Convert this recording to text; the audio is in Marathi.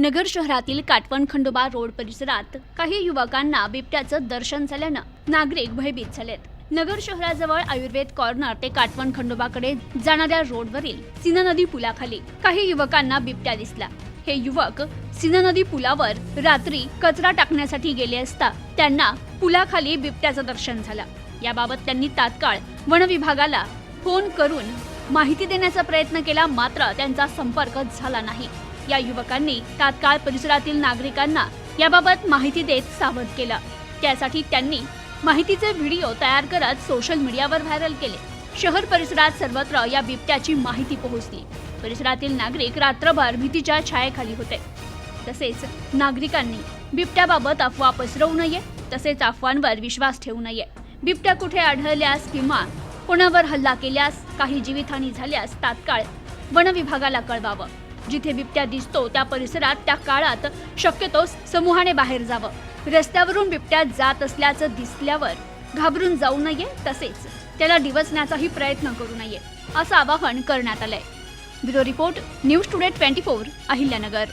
नगर शहरातील काटवण खंडोबा रोड परिसरात काही युवकांना बिबट्याचं दर्शन झाल्यानं नागरिक भयभीत झालेत. नगर शहराजवळ आयुर्वेद कॉर्नर ते काटवण खंडोबाकडे जाणाऱ्या रोडवरील सीना नदी पुलाखाली काही युवकांना बिबट्या दिसला. हे युवक सीना नदी पुलावर रात्री कचरा टाकण्यासाठी गेले असता त्यांना पुलाखाली बिबट्याचं दर्शन झालं. याबाबत त्यांनी तात्काळ वन विभागाला फोन करून माहिती देण्याचा प्रयत्न केला, मात्र त्यांचा संपर्क झाला नाही. या युवकांनी तात्काळ परिसरातील नागरिकांना याबाबत माहिती देत सावध केलं. त्यासाठी त्यांनी माहितीचे व्हिडिओ तयार करत सोशल मीडियावर व्हायरल केले. शहर परिसरात सर्वत्र या बिबट्याची माहिती पोहोचली. परिसरातील नागरिक रात्रभर भीतीच्या छायेखाली होते. तसेच नागरिकांनी बिबट्याबाबत अफवा पसरवू नये, तसेच अफवांवर विश्वास ठेवू नये. बिबट्या कुठे आढळल्यास किंवा कोणावर हल्ला केल्यास, काही जीवितहानी झाल्यास तात्काळ वन विभागाला कळवावं. जिथे बिबट्या दिसतो त्या परिसरात त्या काळात शक्यतो समूहाने बाहेर जावं. रस्त्यावरून बिबट्या जात असल्याचं दिसल्यावर घाबरून जाऊ नये, तसेच त्याला डिवचण्याचाही प्रयत्न करू नये, असं आवाहन करण्यात आलंय. Bureau report, news today 24, Ahilyanagar.